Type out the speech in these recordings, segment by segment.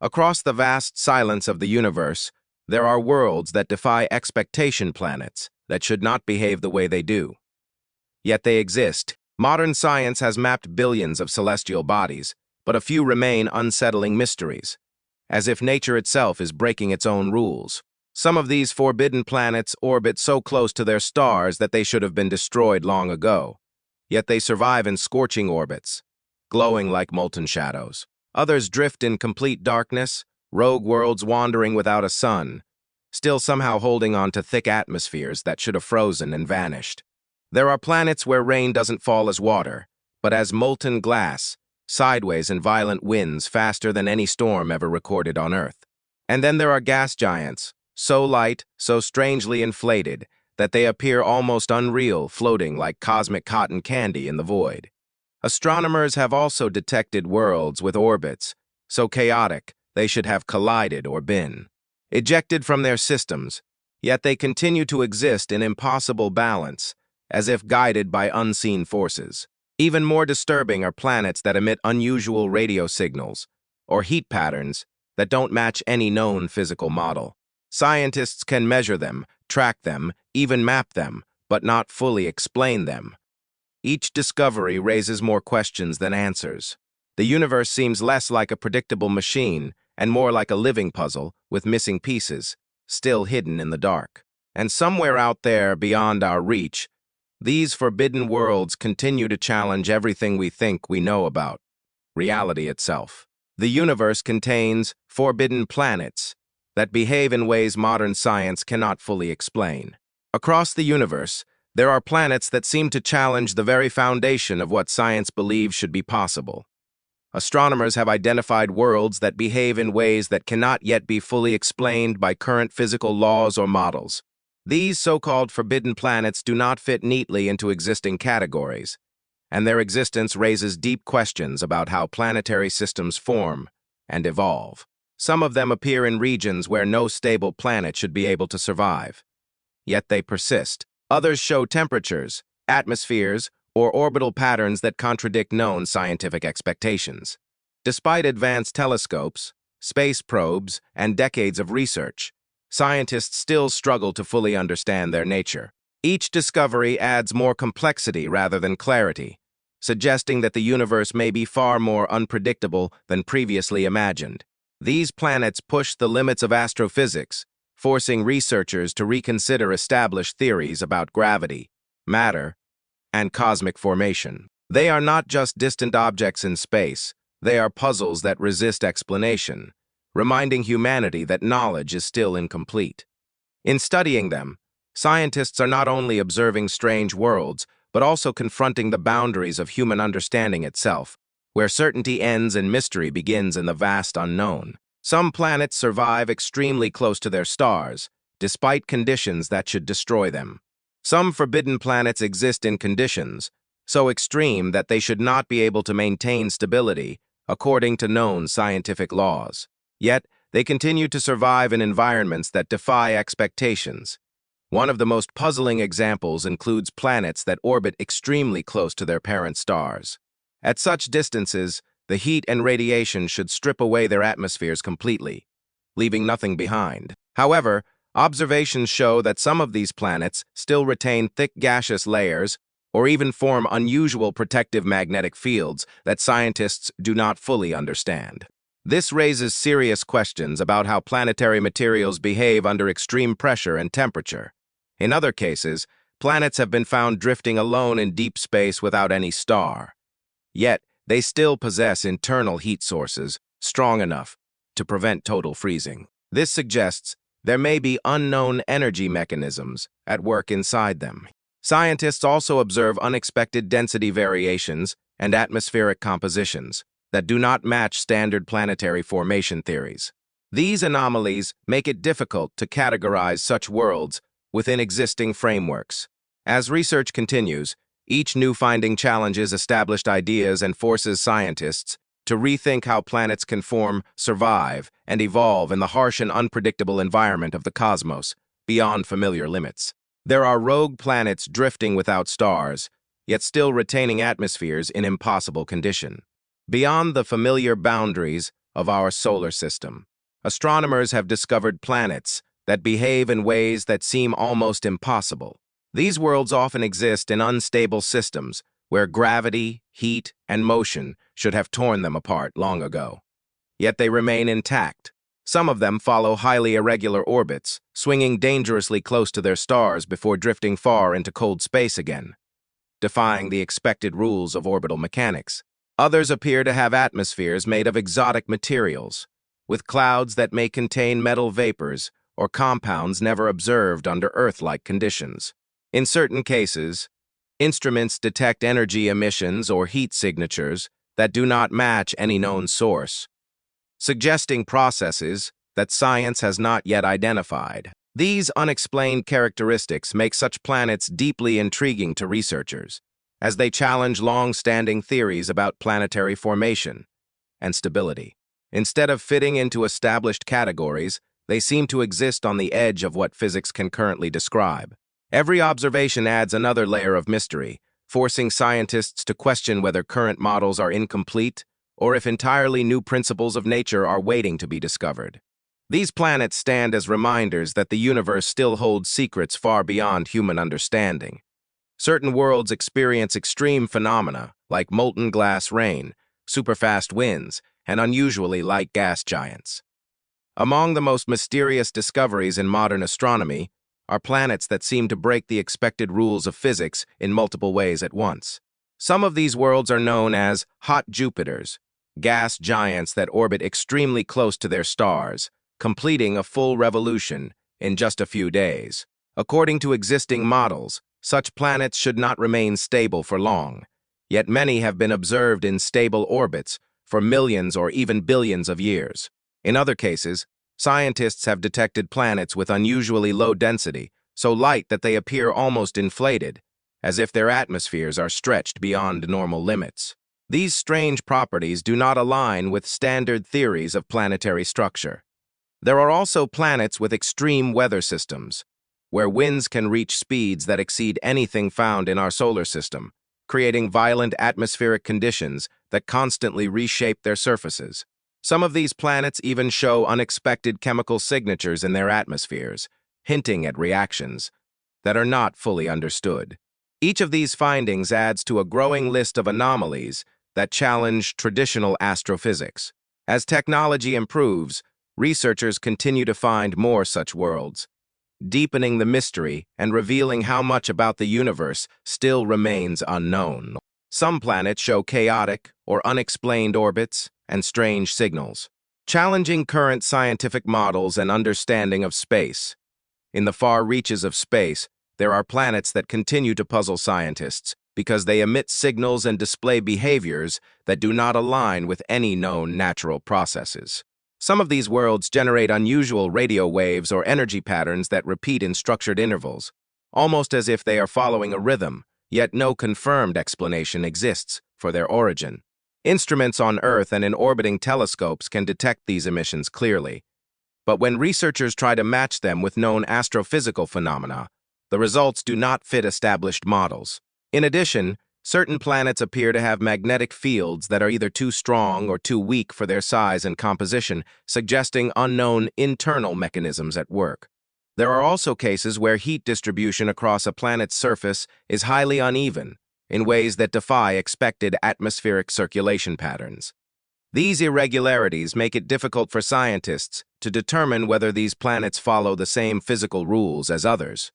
Across the vast silence of the universe, there are worlds that defy expectation, planets that should not behave the way they do. Yet they exist. Modern science has mapped billions of celestial bodies, but a few remain unsettling mysteries, as if nature itself is breaking its own rules. Some of these forbidden planets orbit so close to their stars that they should have been destroyed long ago, yet they survive in scorching orbits, glowing like molten shadows. Others drift in complete darkness, rogue worlds wandering without a sun, still somehow holding on to thick atmospheres that should have frozen and vanished. There are planets where rain doesn't fall as water, but as molten glass, sideways in violent winds faster than any storm ever recorded on Earth. And then there are gas giants, so light, so strangely inflated, that they appear almost unreal, floating like cosmic cotton candy in the void. Astronomers have also detected worlds with orbits so chaotic they should have collided or been ejected from their systems, yet they continue to exist in impossible balance, as if guided by unseen forces. Even more disturbing are planets that emit unusual radio signals, or heat patterns that don't match any known physical model. Scientists can measure them, track them, even map them, but not fully explain them. Each discovery raises more questions than answers. The universe seems less like a predictable machine and more like a living puzzle with missing pieces, still hidden in the dark. And somewhere out there, beyond our reach, these forbidden worlds continue to challenge everything we think we know about reality itself. The universe contains forbidden planets that behave in ways modern science cannot fully explain. Across the universe, there are planets that seem to challenge the very foundation of what science believes should be possible. Astronomers have identified worlds that behave in ways that cannot yet be fully explained by current physical laws or models. These so-called forbidden planets do not fit neatly into existing categories, and their existence raises deep questions about how planetary systems form and evolve. Some of them appear in regions where no stable planet should be able to survive, yet they persist. Others show temperatures, atmospheres, or orbital patterns that contradict known scientific expectations. Despite advanced telescopes, space probes, and decades of research, scientists still struggle to fully understand their nature. Each discovery adds more complexity rather than clarity, suggesting that the universe may be far more unpredictable than previously imagined. These planets push the limits of astrophysics, forcing researchers to reconsider established theories about gravity, matter, and cosmic formation. They are not just distant objects in space, they are puzzles that resist explanation, reminding humanity that knowledge is still incomplete. In studying them, scientists are not only observing strange worlds, but also confronting the boundaries of human understanding itself, where certainty ends and mystery begins in the vast unknown. Some planets survive extremely close to their stars, despite conditions that should destroy them. Some forbidden planets exist in conditions so extreme that they should not be able to maintain stability according to known scientific laws. Yet, they continue to survive in environments that defy expectations. One of the most puzzling examples includes planets that orbit extremely close to their parent stars. At such distances, the heat and radiation should strip away their atmospheres completely, leaving nothing behind. However, observations show that some of these planets still retain thick gaseous layers or even form unusual protective magnetic fields that scientists do not fully understand. This raises serious questions about how planetary materials behave under extreme pressure and temperature. In other cases, planets have been found drifting alone in deep space without any star. Yet, they still possess internal heat sources strong enough to prevent total freezing. This suggests there may be unknown energy mechanisms at work inside them. Scientists also observe unexpected density variations and atmospheric compositions that do not match standard planetary formation theories. These anomalies make it difficult to categorize such worlds within existing frameworks. As research continues, each new finding challenges established ideas and forces scientists to rethink how planets can form, survive, and evolve in the harsh and unpredictable environment of the cosmos, beyond familiar limits. There are rogue planets drifting without stars, yet still retaining atmospheres in impossible condition. Beyond the familiar boundaries of our solar system. Astronomers have discovered planets that behave in ways that seem almost impossible. These worlds often exist in unstable systems where gravity, heat, and motion should have torn them apart long ago. Yet they remain intact. Some of them follow highly irregular orbits, swinging dangerously close to their stars before drifting far into cold space again, defying the expected rules of orbital mechanics. Others appear to have atmospheres made of exotic materials, with clouds that may contain metal vapors or compounds never observed under Earth-like conditions. In certain cases, instruments detect energy emissions or heat signatures that do not match any known source, suggesting processes that science has not yet identified. These unexplained characteristics make such planets deeply intriguing to researchers, as they challenge long-standing theories about planetary formation and stability. Instead of fitting into established categories, they seem to exist on the edge of what physics can currently describe. Every observation adds another layer of mystery, forcing scientists to question whether current models are incomplete or if entirely new principles of nature are waiting to be discovered. These planets stand as reminders that the universe still holds secrets far beyond human understanding. Certain worlds experience extreme phenomena like molten glass rain, superfast winds, and unusually light gas giants. Among the most mysterious discoveries in modern astronomy are planets that seem to break the expected rules of physics in multiple ways at once. Some of these worlds are known as hot Jupiters, gas giants that orbit extremely close to their stars, completing a full revolution in just a few days. According to existing models, such planets should not remain stable for long, yet many have been observed in stable orbits for millions or even billions of years. In other cases, scientists have detected planets with unusually low density, so light that they appear almost inflated, as if their atmospheres are stretched beyond normal limits. These strange properties do not align with standard theories of planetary structure. There are also planets with extreme weather systems, where winds can reach speeds that exceed anything found in our solar system, creating violent atmospheric conditions that constantly reshape their surfaces. Some of these planets even show unexpected chemical signatures in their atmospheres, hinting at reactions that are not fully understood. Each of these findings adds to a growing list of anomalies that challenge traditional astrophysics. As technology improves, researchers continue to find more such worlds, deepening the mystery and revealing how much about the universe still remains unknown. Some planets show chaotic or unexplained orbits and strange signals, challenging current scientific models and understanding of space. In the far reaches of space, there are planets that continue to puzzle scientists because they emit signals and display behaviors that do not align with any known natural processes. Some of these worlds generate unusual radio waves or energy patterns that repeat in structured intervals, almost as if they are following a rhythm, yet no confirmed explanation exists for their origin. Instruments on Earth and in orbiting telescopes can detect these emissions clearly, but when researchers try to match them with known astrophysical phenomena, the results do not fit established models. In addition, certain planets appear to have magnetic fields that are either too strong or too weak for their size and composition, suggesting unknown internal mechanisms at work. There are also cases where heat distribution across a planet's surface is highly uneven, in ways that defy expected atmospheric circulation patterns. These irregularities make it difficult for scientists to determine whether these planets follow the same physical rules as others,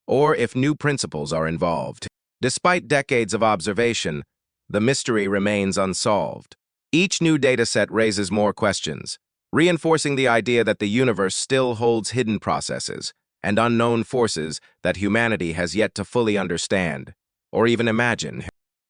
or if new principles are involved. Despite decades of observation, the mystery remains unsolved. Each new dataset raises more questions, reinforcing the idea that the universe still holds hidden processes and unknown forces that humanity has yet to fully understand or even imagine.